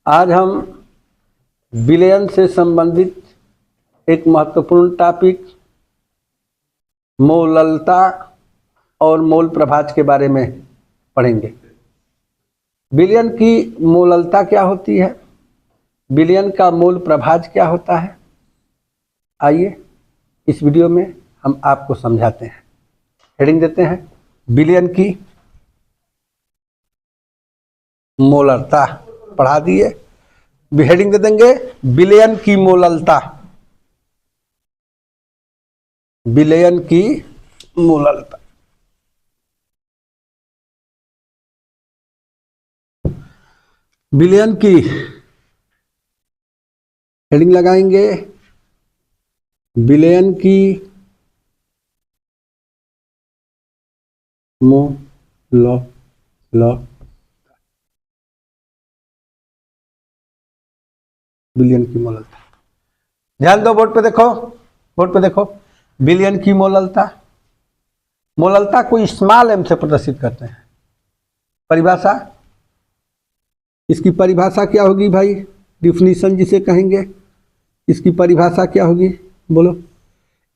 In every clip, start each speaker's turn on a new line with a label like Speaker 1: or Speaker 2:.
Speaker 1: आज हम विलयन से संबंधित एक महत्वपूर्ण टॉपिक मोललता और मोल प्रभाज के बारे में पढ़ेंगे। विलयन की मोललता क्या होती है, विलयन का मोल प्रभाज क्या होता है, आइए इस वीडियो में हम आपको समझाते हैं। हेडिंग देते हैं विलयन की मोललता, पढ़ा दिए। हेडिंग दे देंगे विलयन की मोललता, विलयन की मोललता। विलयन की हेडिंग लगाएंगे विलयन की मोललता, विलयन की मोललता। ध्यान दो, बोर्ड पे देखो, बोर्ड पे देखो। विलयन की मोललता, मोललता को स्मॉल एम से प्रदर्शित करते हैं। परिभाषा, इसकी परिभाषा क्या होगी भाई, डिफिनीशन जिसे कहेंगे, इसकी परिभाषा क्या होगी बोलो।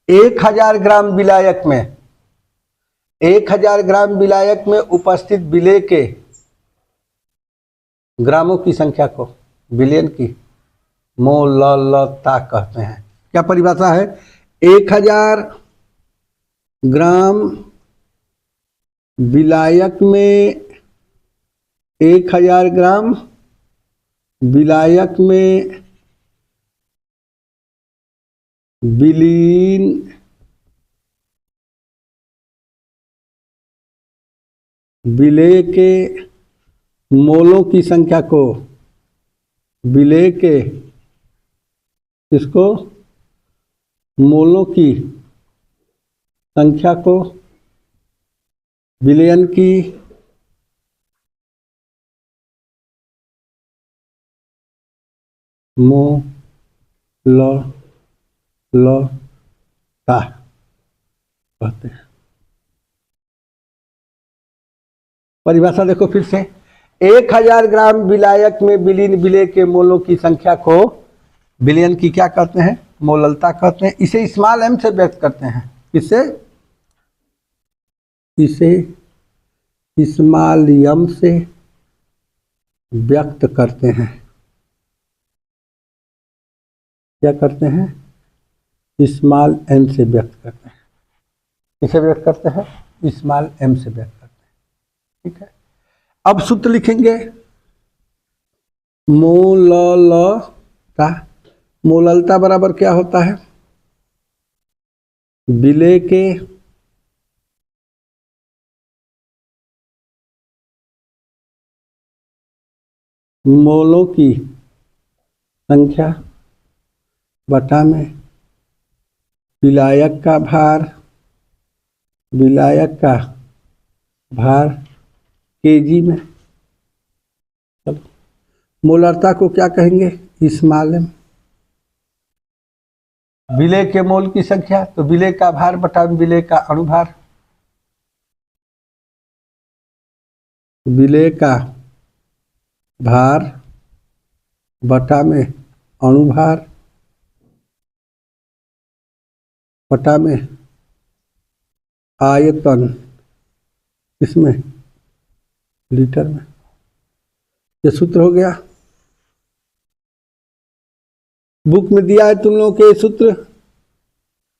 Speaker 1: 1000 ग्राम विलायक में, 1000 ग्राम विलायक में उपस्थित विलेय के ग्रामों की संख्या को विलयन की मोललता कहते हैं। क्या परिभाषा है, 1000 ग्राम विलायक में, 1000 ग्राम विलायक में विलीन विलेय के मोलों की संख्या को, विलेय के इसको मोलों की संख्या को विलयन की मोललता कहते हैं। परिभाषा देखो फिर से, 1000 ग्राम विलायक में विलीन विलेय के मोलों की संख्या को विलयन की क्या कहते हैं, मोललता कहते हैं। इसे स्मॉल एम से व्यक्त करते हैं। इसे स्मॉल एम से व्यक्त करते हैं। क्या करते हैं, स्मॉल एम से व्यक्त करते हैं। इसे व्यक्त करते हैं स्मॉल एम से व्यक्त करते हैं। ठीक है, अब सूत्र लिखेंगे मोललता। मोललता बराबर क्या होता है, विलेय के मोलों की संख्या बटा में विलायक का भार, विलायक का भार केजी में। मोललता को क्या कहेंगे, स्मॉल एम। विलेय के मोल की संख्या तो विलेय का भार बटा विलेय का अणुभार, विलेय का भार बटा में अणुभार बटा में आयतन, इसमें लीटर में। ये सूत्र हो गया। बुक में दिया है तुम लोगों के सूत्र,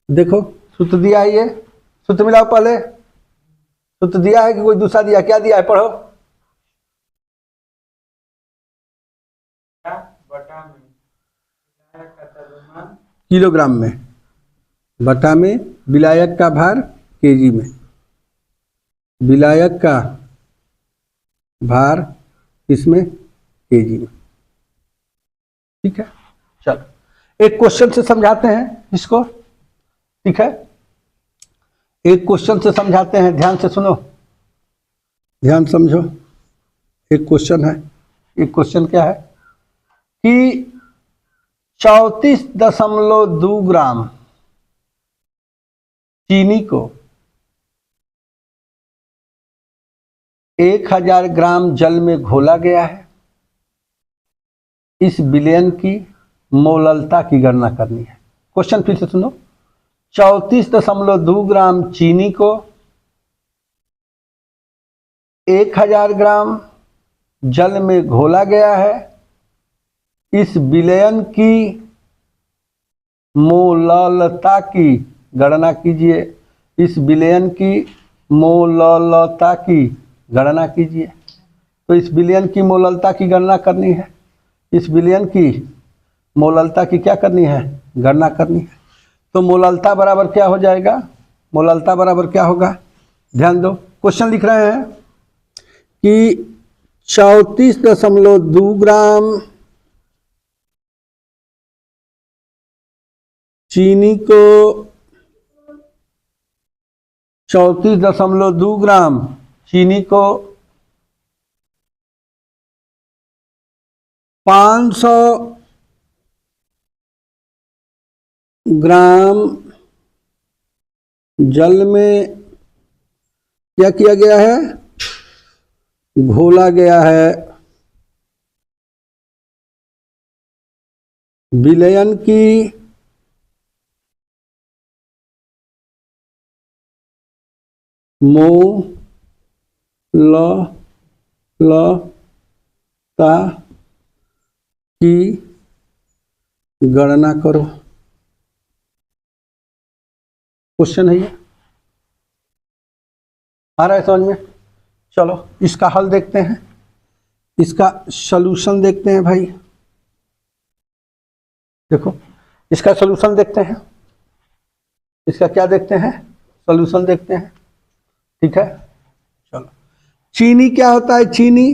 Speaker 1: देखो सूत्र दिया है, ये सूत्र मिलाओ पहले। सूत्र दिया है कि कोई दूसरा दिया, क्या दिया है पढ़ो। किलोग्राम में, बटा में विलायक का भार केजी में, विलायक का भार इसमें केजी में। ठीक है, चलो एक क्वेश्चन से समझाते हैं इसको। ठीक है, एक क्वेश्चन से समझाते हैं, ध्यान से सुनो, ध्यान समझो। एक क्वेश्चन है, एक क्वेश्चन क्या है कि 34.2 ग्राम चीनी को 1000 ग्राम जल में घोला गया है। इस विलयन की मोललता की गणना करनी है। क्वेश्चन फिर से सुनो। 34.2 ग्राम चीनी को 1000 ग्राम जल में घोला गया है। इस विलयन की मोललता की गणना कीजिए। इस विलयन की मोललता की गणना कीजिए। तो इस विलयन की मोललता की गणना करनी है। इस विलयन की मोललता की क्या करनी है? गणना करनी है। तो मोललता बराबर क्या हो जाएगा? मोललता बराबर क्या होगा? ध्यान दो, क्वेश्चन लिख रहे हैं कि 34.2 ग्राम चीनी को 34.2 ग्राम चीनी को 500 ग्राम जल में क्या किया गया है? घोला गया है। विलयन की मोललता की गणना करो। क्वेश्चन है ये, आ रहा है समझ में? चलो इसका हल देखते हैं, इसका सॉल्यूशन देखते हैं भाई। देखो इसका सॉल्यूशन देखते हैं। इसका क्या देखते हैं? सॉल्यूशन देखते हैं। ठीक है, चलो। चीनी क्या होता है? चीनी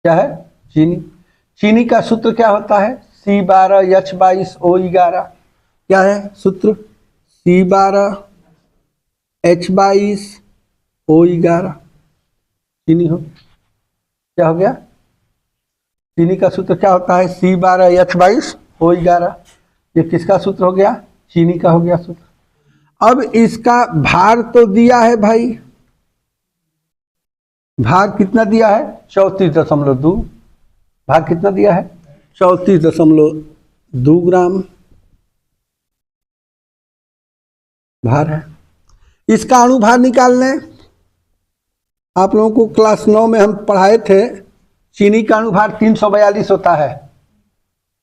Speaker 1: क्या है? चीनी। चीनी का सूत्र क्या होता है? C12H22O11। क्या है सूत्र? C12H22O11। चीनी हो क्या हो गया? चीनी का सूत्र क्या होता है? C12H22O11। ये किसका सूत्र हो गया? चीनी का हो गया सूत्र। अब इसका भार तो दिया है भाई, भार कितना दिया है? 34.2। भार कितना दिया है? 34.2 ग्राम भार है। इसका अणुभार निकाल लें। आप लोगों को क्लास 9 में हम पढ़ाए थे, चीनी का अणुभार 342 होता है।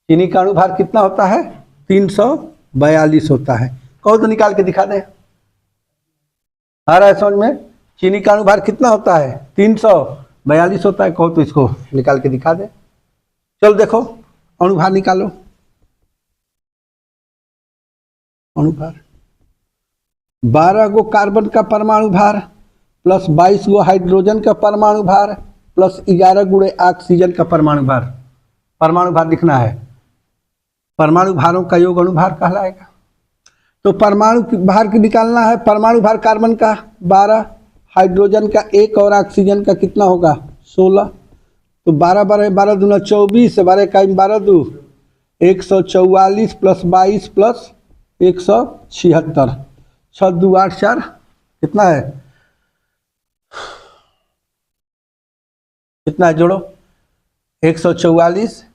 Speaker 1: चीनी का अणुभार कितना होता है? 342 होता है। कहो तो निकाल के दिखा दें। आ रहा है समझ में? चीनी का अणुभार कितना होता है? 342 होता है। कहो तो इसको निकाल के दिखा दे। चलो देखो अणुभार निकालो। अणुभार 12 गो कार्बन का परमाणु भार प्लस 22 गो हाइड्रोजन का परमाणु भार प्लस 11 गुणे ऑक्सीजन का परमाणु भार। परमाणु भार लिखना है। परमाणु भारों का योग अणुभार कहलाएगा। तो परमाणु भार की निकालना है। परमाणु भार कार्बन का 12, हाइड्रोजन का 1 और ऑक्सीजन का कितना होगा? 16। तो 12 12 12 दूना 24, 12 का 12 दू 144 प्लस 22 प्लस 176, 6 2 8 4 कितना है? कितना है जोड़ो? 144,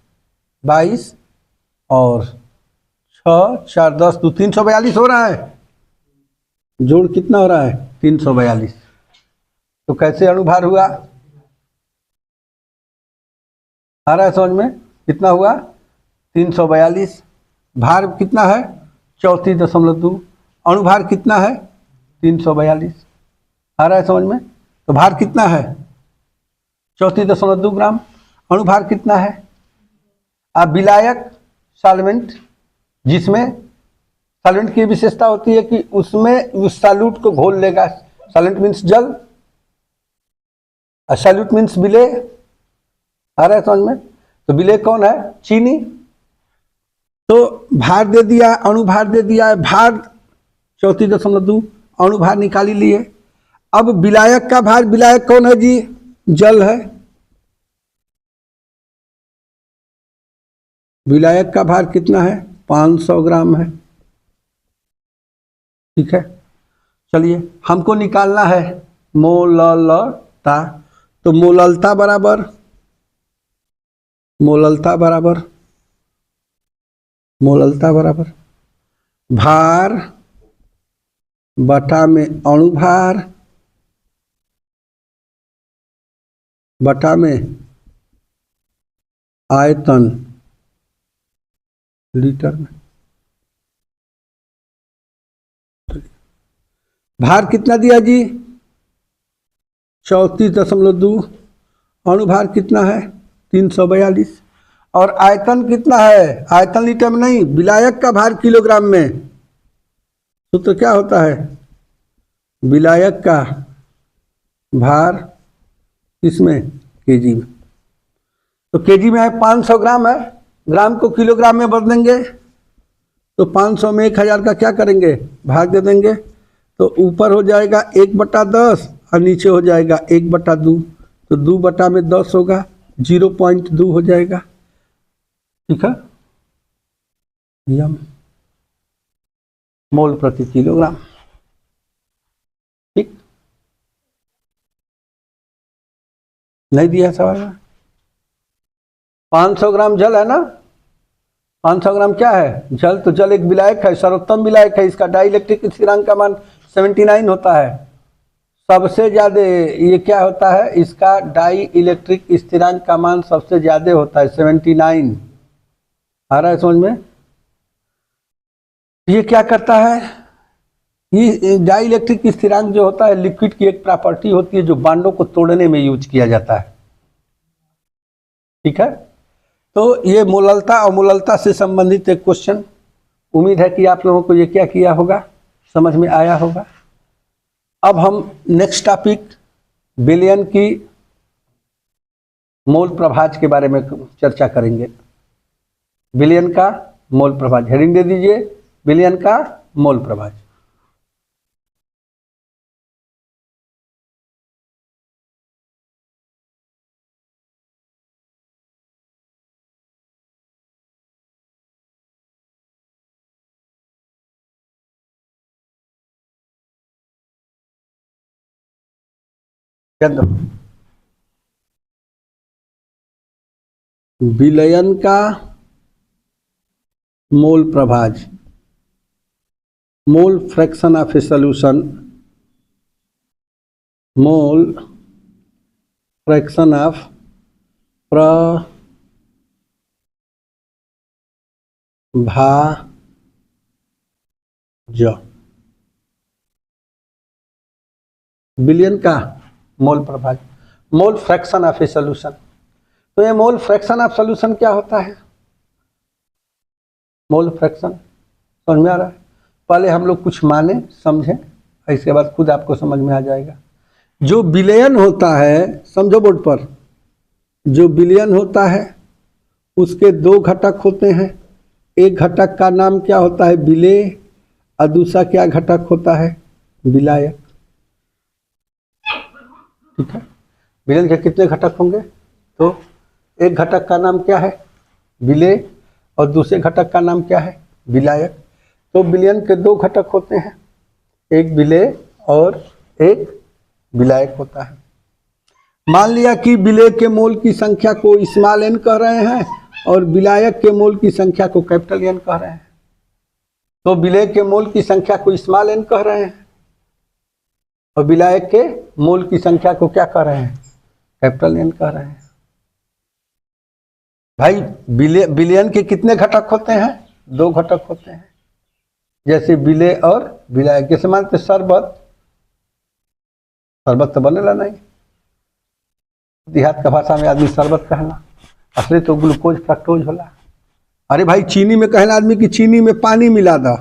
Speaker 1: 22 और 6 4 10 तो 342 हो रहा है। जोड़ कितना हो रहा है? 342। तो कैसे अणुभार हुआ? आ रहा है समझ में? कितना हुआ? 342। भार कितना है? 34.2। अणुभार कितना है? 342। आ रहा है समझ में? तो भार कितना है? 34.2 ग्राम। अणुभार कितना है? अब विलायक सॉल्वेंट, जिसमें सॉल्वेंट की विशेषता होती है कि उसमें उस सॉल्यूट को घोल लेगा। सॉल्वेंट मीन्स जल, सॉल्यूट मीन्स विलेय। आ रहा है समझ में? तो विलेय कौन है? चीनी। तो भार दे दिया, अणुभार दे दिया है। भार 34.2, अणुभार निकाली लिए। अब विलायक का भार, विलायक कौन है जी? जल है। विलायक का भार कितना है? 500 ग्राम है। ठीक है, चलिए हमको निकालना है मोललता। तो मोललता बराबर भार बटा में अणुभार बटा में आयतन लीटर में। भार कितना दिया जी? 34.2। अणुभार कितना है? 342। और आयतन कितना है? आयतन लीटर में नहीं, विलायक का भार किलोग्राम में। सूत्र क्या होता है? विलायक का भार किसमें? केजी में। तो केजी में है 500 ग्राम है, ग्राम को किलोग्राम में बदलेंगे तो 500 में 1000 का क्या करेंगे? भाग दे देंगे। तो ऊपर हो जाएगा 1/10 और नीचे हो जाएगा 1/2। तो 2/10 होगा, 0.2 हो जाएगा। ठीक है, यम मोल प्रति किलोग्राम। ठीक, नहीं दिया सवाल में? 500 ग्राम जल है ना, 500 ग्राम क्या है? जल। तो जल एक विलायक है, सर्वोत्तम विलायक है। इसका डाइलेक्ट्रिक स्थिरांक का मान 79 होता है। सबसे ज्यादा ये क्या होता है? इसका डाई इलेक्ट्रिक स्थिरांक का मान सबसे ज्यादा होता है, 79। आ रहा है समझ में? ये क्या करता है? ये डाई इलेक्ट्रिक स्थिरांक जो होता है लिक्विड की एक प्रॉपर्टी होती है जो बांडों को तोड़ने में यूज किया जाता है। ठीक है, तो ये मोललता और मोललता से संबंधित एक क्वेश्चन, उम्मीद है कि आप लोगों को ये क्या किया होगा, समझ में आया होगा। अब हम नेक्स्ट टॉपिक विलयन की मोल प्रभाज के बारे में चर्चा करेंगे। विलयन का मोल प्रभाज, हेडिंग दे दीजिए, विलयन का मोल प्रभाज। विलयन का मोल प्रभाज, mole fraction of a solution, mole fraction of प्रभाज, विलयन का मोल प्रभाज, mole fraction of a solution. तो ये मोल फ्रैक्शन ऑफ सॉल्यूशन क्या होता है? मोल फ्रैक्शन समझ में आ रहा है? पहले हम लोग कुछ माने समझें, इसके बाद खुद आपको समझ में आ जाएगा। जो विलयन होता है, समझो बोर्ड पर, जो विलयन होता है उसके दो घटक होते हैं। एक घटक का नाम क्या होता है? विलेय, और दूसरा क्या घटक होता है? विलायक। ठीक है, विलयन के कितने घटक होंगे? तो एक घटक का नाम क्या है? विलेय, और दूसरे घटक का नाम क्या है? विलायक। तो विलयन के दो घटक होते हैं, एक विलेय और एक विलायक होता है। मान लिया कि विलेय के मोल की संख्या को स्मॉल n कह रहे हैं और विलायक के मोल की संख्या को कैपिटल N कह रहे हैं। तो विलेय के मोल की संख्या को स्मॉल n कह रहे हैं और विलायक के मोल की संख्या को क्या कह रहे हैं? कैपिटल N कह रहे हैं। भाई विलयन के कितने घटक होते हैं? दो घटक होते हैं, जैसे विलेय और विलायक। जैसे मानते शरबत, शरबत तो बनेला नहीं, देहात का भाषा में आदमी शरबत कहना, असली तो ग्लूकोज फ्रक्टोज होला। अरे भाई चीनी में कहना आदमी की चीनी में पानी मिला दा,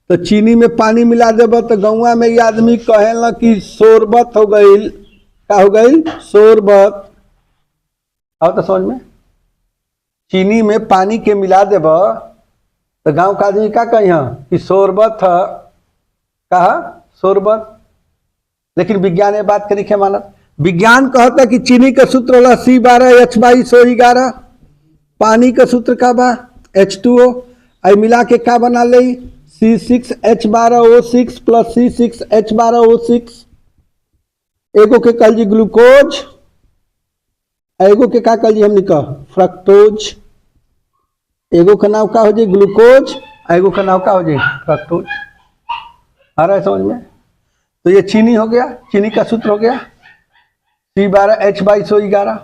Speaker 1: तो चीनी में पानी मिला देब तो गौवा में ये आदमी कहेला कि शोरबत हो गई। क्या हो गई? शोरबत। आओ तो समझ में, चीनी में पानी के मिला देब तो गांव का आदमी क्या कही कि शोरबत है, कहा शोरबत। लेकिन विज्ञान ये बात के नहीं मानत। विज्ञान कहता कि चीनी का सूत्र होला C12H22O11, पानी का सूत्र का बा H2O, आई मिला के का बना ले C6H12O6 + C6H12O6। एगो के कल जी ग्लूकोज एगो के का कल जी हमने कहा फ्रक्टोज, एगो का नाम का हो जाए ग्लूकोज, एगो का नाम का हो जाए फ्रक्टोज। आ रहा है समझ में? तो ये चीनी हो गया, चीनी का सूत्र हो गया C12H2211।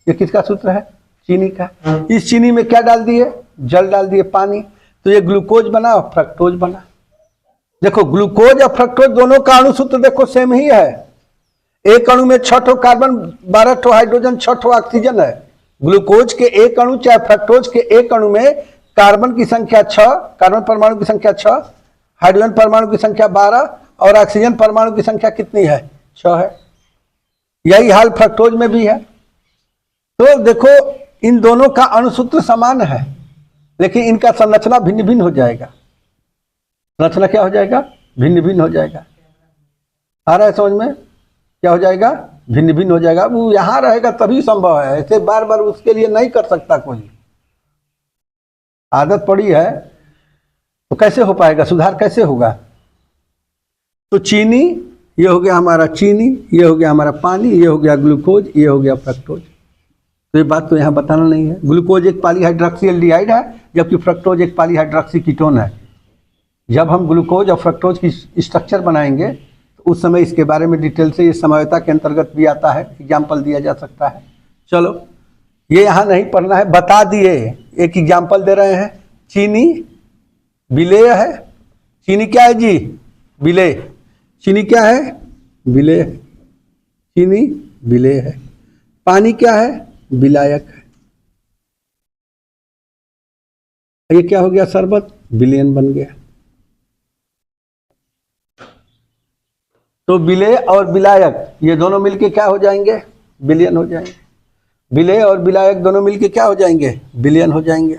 Speaker 1: ये किसका सूत्र है? चीनी का। इस चीनी में क्या डाल दिए? जल डाल दिए, पानी। तो ये ग्लूकोज बना और फ्रक्टोज बना। देखो ग्लूकोज और फ्रक्टोज दोनों का अणु सूत्र देखो सेम ही है। एक अणु में 6 ठो कार्बन, 12 ठो हाइड्रोजन, 6 ठो ऑक्सीजन है। ग्लूकोज के एक अणु चाहे फ्रक्टोज के एक अणु में कार्बन की संख्या 6, कार्बन परमाणु की संख्या 6, हाइड्रोजन परमाणु की संख्या 12 और ऑक्सीजन परमाणु की संख्या कितनी है? 6 है। यही हाल फ्रक्टोज में भी है। तो देखो इन दोनों का अणुसूत्र समान है, लेकिन इनका संरचना भिन्न भिन्न हो जाएगा। संरचना क्या हो जाएगा? भिन्न भिन्न हो जाएगा। आ रहा है समझ में? क्या हो जाएगा? भिन्न भिन्न हो जाएगा। वो यहां रहेगा तभी संभव है, ऐसे बार बार उसके लिए नहीं कर सकता कोई। आदत पड़ी है तो कैसे हो पाएगा? सुधार कैसे होगा? तो चीनी, ये हो गया हमारा चीनी, ये हो गया हमारा पानी, ये हो गया ग्लूकोज, ये हो गया फ्रक्टोज। तो ये बात तो यहाँ बताना नहीं है। ग्लूकोज एक पॉलीहाइड्रोक्सी एल्डिहाइड है, जबकि फ्रक्टोज एक पॉलीहाइड्रोक्सी कीटोन है। जब हम ग्लूकोज और फ्रक्टोज की स्ट्रक्चर बनाएंगे तो उस समय इसके बारे में डिटेल से, ये समयोता के अंतर्गत भी आता है, एग्जाम्पल दिया जा सकता है। चलो ये यहाँ नहीं पढ़ना है, बता दिए। एक एग्जाम्पल दे रहे हैं, चीनी विलेय है। चीनी क्या है जी? विलेय। चीनी क्या है? विलेय है। चीनी विलेय है। पानी क्या है? विलायक है। ये क्या हो गया? शरबत, विलयन बन गया। तो विलेय और विलायक ये दोनों मिलके क्या हो जाएंगे? विलयन हो जाएंगे। विलेय और विलायक दोनों मिलके क्या हो जाएंगे? विलयन हो जाएंगे।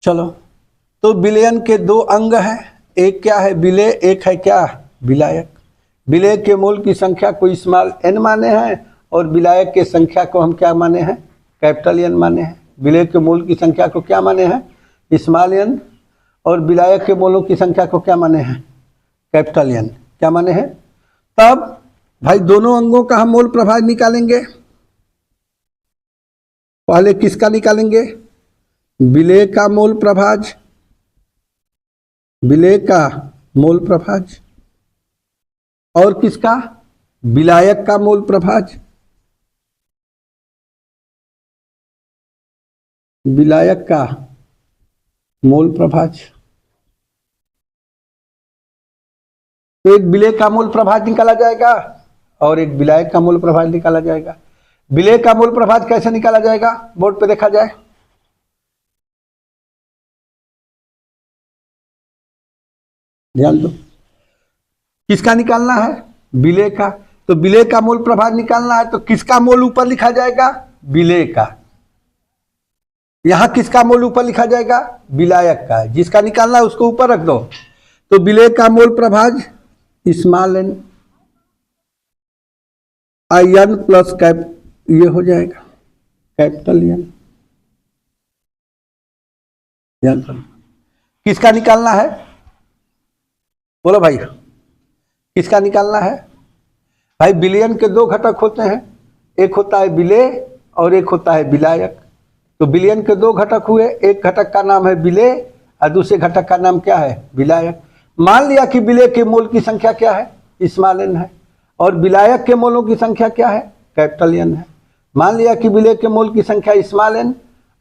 Speaker 1: चलो, तो विलयन के 2 अंग हैं, एक क्या है? विलेय, एक है क्या? विलायक। विलेय के मोल की संख्या को स्मॉल n माने हैं और विलायक के संख्या को हम क्या माने हैं? कैपिटल N माने हैं। विलेय के मोल की संख्या को क्या माने हैं? स्मॉल n, और विलायक के मोलों की संख्या को क्या माने हैं? Capital N। क्या माने हैं? तब भाई दोनों अंगों का हम मोल प्रभाज निकालेंगे। पहले किसका निकालेंगे? विलेय का मोल प्रभाज, विलेय का मोल प्रभाज। और किसका? विलायक का मोल प्रभाज, विलायक का मोल प्रभाज। तो एक विलेय का मोल प्रभाज निकाला जाएगा और एक विलायक का मोल प्रभाज निकाला जाएगा। विलेय का मोल प्रभाज कैसे निकाला जाएगा? बोर्ड पे देखा जाए। ध्यान दो, किसका निकालना है? विलेय का। तो विलेय का मोल प्रभाज निकालना है तो किसका मोल ऊपर लिखा जाएगा? विलेय का। यहां किसका मोल ऊपर लिखा जाएगा? विलायक का। जिसका निकालना है उसको ऊपर रख दो। तो विलेय का मोल प्रभाज small n IN plus cap, ये हो जाएगा कैपिटल N। किसका निकालना है? बोलो भाई, किसका निकालना है? भाई विलयन के 2 घटक होते हैं, एक होता है विलेय और एक होता है विलायक। तो विलयन के 2 घटक हुए, एक घटक का नाम है विलेय और दूसरे घटक का नाम क्या है? विलायक। मान लिया कि विलेय के मोल की संख्या क्या है? स्मॉल n है और विलायक के मोलों की संख्या क्या है? कैपिटल N है। मान लिया कि विलेय के मोल की संख्या स्मॉल n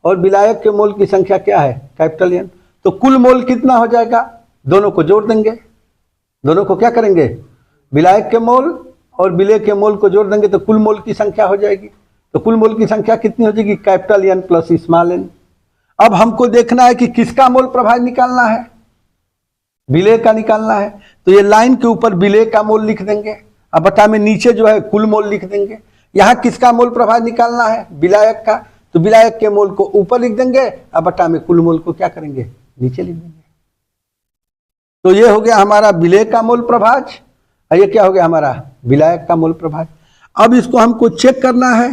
Speaker 1: और विलायक के मोल की संख्या क्या है? Capital N। तो कुल मोल कितना हो जाएगा? दोनों को जोड़ देंगे। दोनों को क्या करेंगे? विलायक के मोल और विलेय के मोल को जोड़ देंगे तो कुल मोल की संख्या हो जाएगी। तो कुल मोल की संख्या कितनी हो जाएगी? Capital N plus small n। अब हमको देखना है कि किसका मोल प्रभाज निकालना है? विलेय का निकालना है। तो ये लाइन के ऊपर विलेय का मोल लिख देंगे, अब बटा में नीचे जो है कुल मोल लिख देंगे। यहाँ किसका मोल प्रभाज निकालना है? विलायक का। तो विलायक के मोल को ऊपर लिख देंगे, अब बटा में कुल मोल को क्या करेंगे? नीचे लिख देंगे। तो ये हो गया हमारा विलेय का मोल प्रभाज और ये क्या हो गया? हमारा विलायक का मोल प्रभाज। अब इसको हमको चेक करना है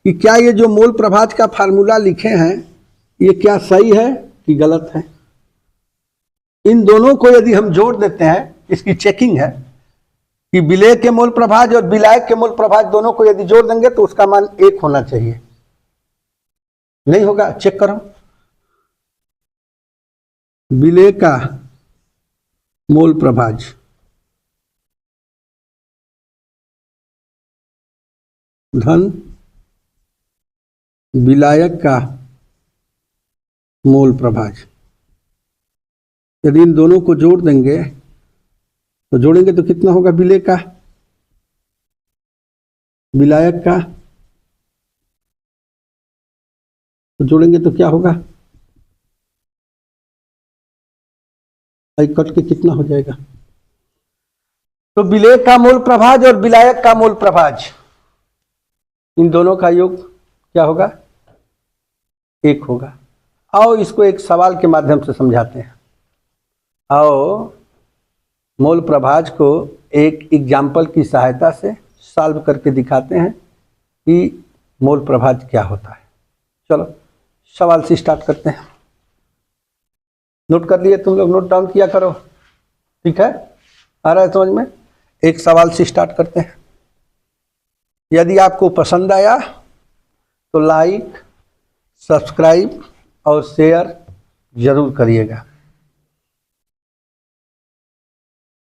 Speaker 1: कि क्या ये जो मोल प्रभाज का फार्मूला लिखे हैं ये क्या सही है कि गलत है। इन दोनों को यदि हम जोड़ देते हैं, इसकी चेकिंग है कि विलेय के मूल प्रभाज और विलायक के मूल प्रभाज दोनों को यदि जोड़ देंगे तो उसका मान 1 होना चाहिए। नहीं होगा, चेक करो। विलेय का मूल प्रभाज धन विलायक का मूल प्रभाज, यदि इन दोनों को जोड़ देंगे तो जोड़ेंगे तो कितना होगा विलेय का विलायक का, तो जोड़ेंगे तो क्या होगा, आई कट के कितना हो जाएगा। तो विलेय का मूल प्रभाज और विलायक का मूल प्रभाज, इन दोनों का योग क्या होगा, 1 होगा। आओ इसको एक सवाल के माध्यम से समझाते हैं। आओ मूल प्रभाज को एक एग्जाम्पल की सहायता से सॉल्व करके दिखाते हैं कि मूल प्रभाज क्या होता है। चलो सवाल से स्टार्ट करते हैं। नोट कर लिए तुम लोग, नोट डाउन किया करो, ठीक है, आ रहा है समझ में। एक सवाल से स्टार्ट करते हैं। यदि आपको पसंद आया तो लाइक, सब्सक्राइब और शेयर जरूर करिएगा,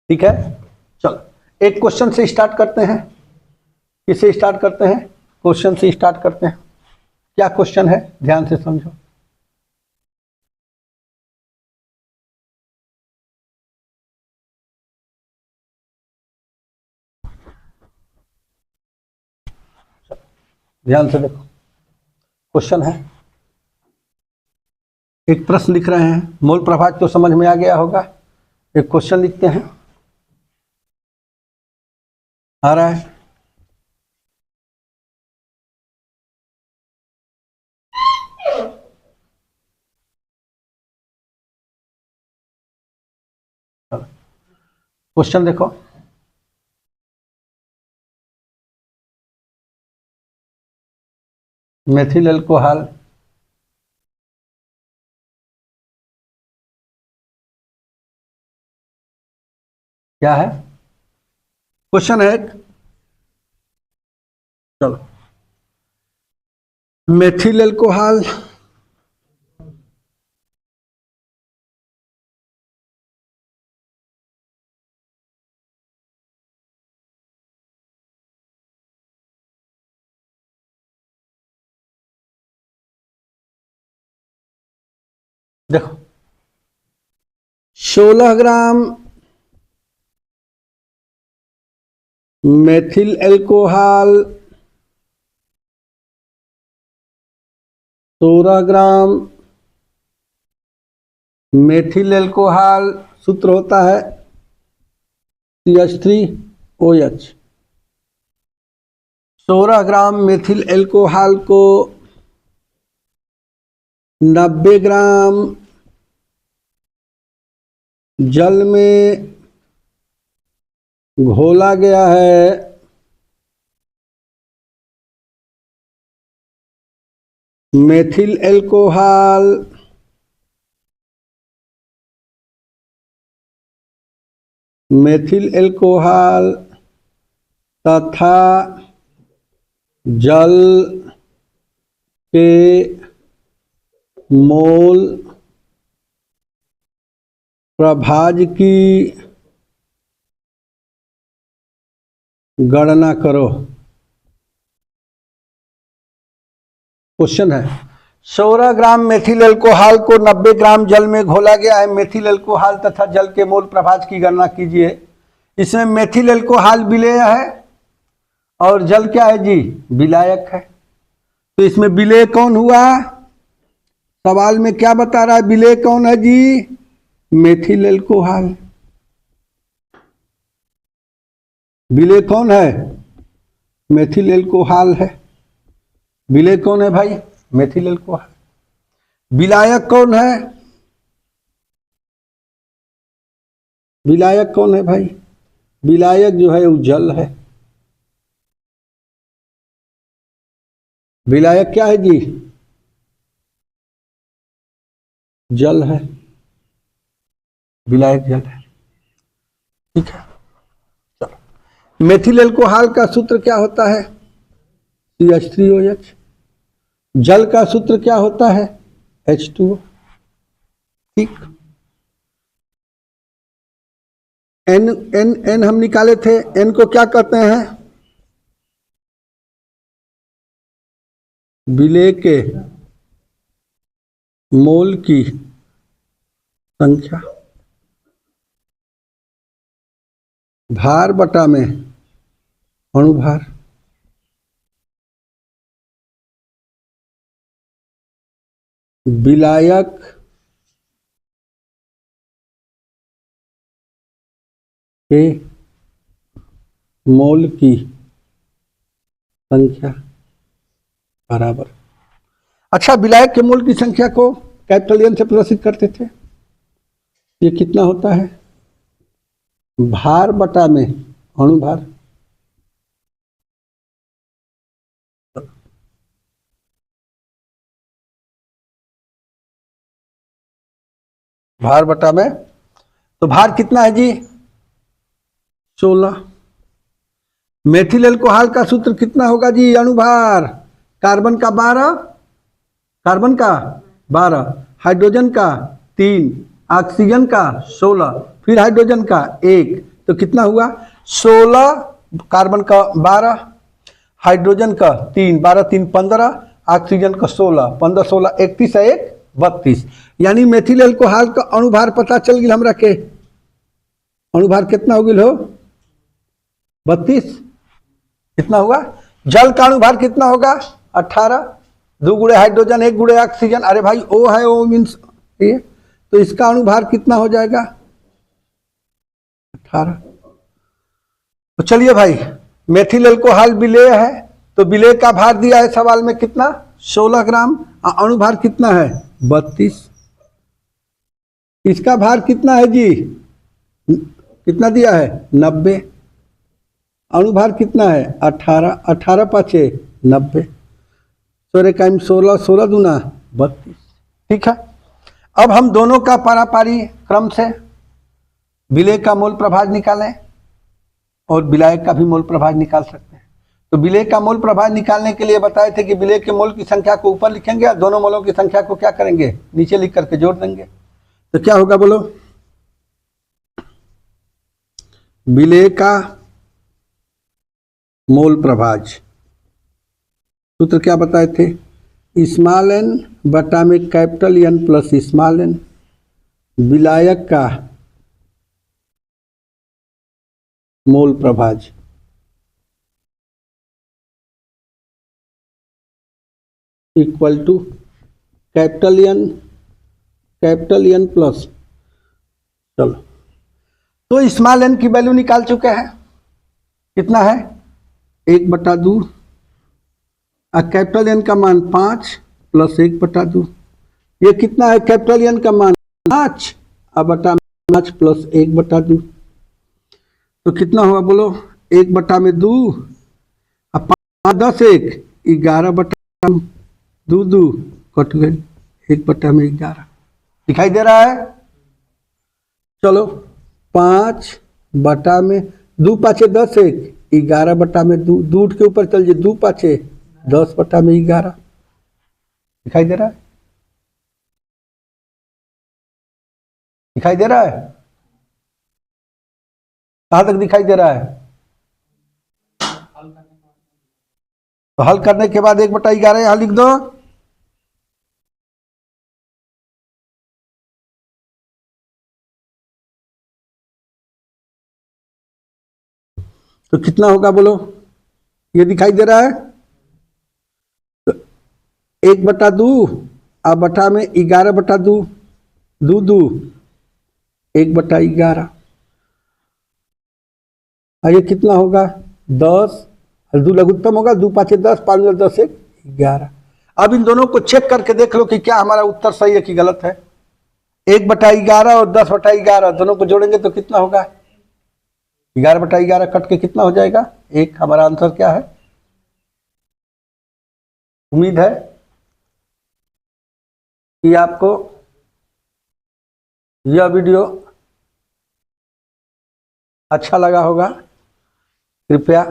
Speaker 1: ठीक है। चलो एक क्वेश्चन से स्टार्ट करते हैं। किससे स्टार्ट करते हैं, क्वेश्चन से स्टार्ट करते हैं। क्या क्वेश्चन है, ध्यान से समझो। ध्यान से देखो, क्वेश्चन है, एक प्रश्न लिख रहे हैं। मूल प्रभाज तो समझ में आ गया होगा। एक क्वेश्चन लिखते हैं, आ रहा है। क्वेश्चन देखो, मेथिल अल्कोहल क्या है, क्वेश्चन है एक। चलो मेथिल अल्कोहल देखो 16 ग्राम मेथिल अल्कोहल 16 ग्राम मेथिल अल्कोहल, सूत्र होता है CH3OH। 16 ग्राम मेथिल अल्कोहल को 90 ग्राम जल में घोला गया है। मेथिल अल्कोहल तथा जल के मोल प्रभाज की गणना करो। क्वेश्चन है 16 ग्राम मेथिल अल्कोहल को 90 ग्राम जल में घोला गया है। मेथिल अल्कोहल तथा जल के मोल प्रभाज की गणना कीजिए। इसमें मेथिल अल्कोहल विलेय है और जल क्या है जी, विलायक है। तो इसमें विलेय कौन हुआ, सवाल में क्या बता रहा है, विलेय कौन है जी, मेथिल अल्कोहल। विलेय कौन है, मेथिल अल्कोहल है। विलेय कौन है भाई, मेथिल अल्कोहल। विलायक कौन है, विलायक कौन है भाई, विलायक जो है वो जल है। विलायक क्या है जी, जल है, विलायक जल है, ठीक है। चलो मेथिल एल्कोहल का सूत्र क्या होता है? CH3OH। जल का सूत्र क्या होता है? H2O। ठीक। एन एन एन हम निकाले थे, एन को क्या कहते हैं? विलेय के मोल की संख्या, भार बटा में अणुभार। विलायक के मोल की संख्या बराबर। अच्छा, विलायक के मोल की संख्या को कैपिटल एन से प्रदर्शित करते थे। ये कितना होता है? भार बटा में अणुभार। भार बटा में, तो भार कितना है जी? 16। मेथिल एल्कोहल का सूत्र कितना होगा जी? अणुभार कार्बन का 12, कार्बन का 12, हाइड्रोजन का 3, ऑक्सीजन का 16, फिर हाइड्रोजन का 1, तो कितना हुआ? 16, कार्बन का 12, हाइड्रोजन का 3, 12 3 15, ऑक्सीजन का 16, 15 16 31 है 1 32। यानी मेथिल एल्कोहल का अणुभार पता चल गया हमरा के। अणुभार कितना हो गया हो? 32। कितना हुआ? जल का अणुभार कितना होगा? 18। 2 गुणे हाइड्रोजन 1 गुणे ऑक्सीजन, अरे भाई O है, O मीन्स ये, तो इसका अणुभार कितना हो जाएगा? 18। तो चलिए भाई, मेथिल एल्कोहल विलेय है, तो विलेय का भार दिया है सवाल में कितना? 16 ग्राम। अणुभार कितना है? 32। इसका भार कितना है जी? कितना दिया है? 90। अणुभार कितना है? 18। 18 पाँचे 90, 16 16 दूना 32। ठीक है। अब हम दोनों का पारापारी क्रम से विलेय का मोल प्रभाज निकालें और विलायक का भी मोल प्रभाज निकाल सकते हैं। तो विलेय का मोल प्रभाज निकालने के लिए बताए थे कि विलेय के मोल की संख्या को ऊपर लिखेंगे और दोनों मोलों की संख्या को क्या करेंगे? नीचे लिख करके जोड़ देंगे। तो क्या होगा बोलो? विलेय का मोल प्रभाज सूत्र क्या बताए थे? स्मॉल एन बटा में capital N plus small N. विलायक का मोल प्रभाज equal to capital N plus, चलो तो स्मॉल एन की वैल्यू निकाल चुके हैं। कितना है? 1/2। और कैपिटल एन का मान 5 प्लस 1/2। ये कितना है? कैपिटल एन का मान 5 और बटा 5 प्लस 1/2, तो कितना हुआ बोलो? 1/2 और 5 10 1 11/2 2 कट गई, 1/11 दिखाई दे रहा है। चलो 5 बटा में 2 5 10 1 11/2, 2 उठ के ऊपर चल जाए, 2 5 10/11 दिखाई दे रहा है। दिखाई दे रहा है? कहां तक दिखाई दे रहा है? तो हल करने के बाद 1/11 यहां लिख दो। तो कितना होगा बोलो? ये दिखाई दे रहा है। तो 1/2 और बटा में 11/2 2 2 1/11, और ये कितना होगा? 10 और 2 लघुत्तम होगा, 2 5 10 5 10 1 11। अब इन दोनों को चेक करके देख लो कि क्या हमारा उत्तर सही है कि गलत है। 1/11 और 10/11 दोनों को जोड़ेंगे तो कितना होगा? 11/11 कट के कितना हो जाएगा? 1। हमारा आंसर क्या है? उम्मीद है कि आपको यह वीडियो अच्छा लगा होगा। कृपया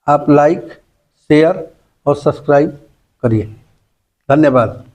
Speaker 1: आप लाइक, शेयर और सब्सक्राइब करिए। धन्यवाद।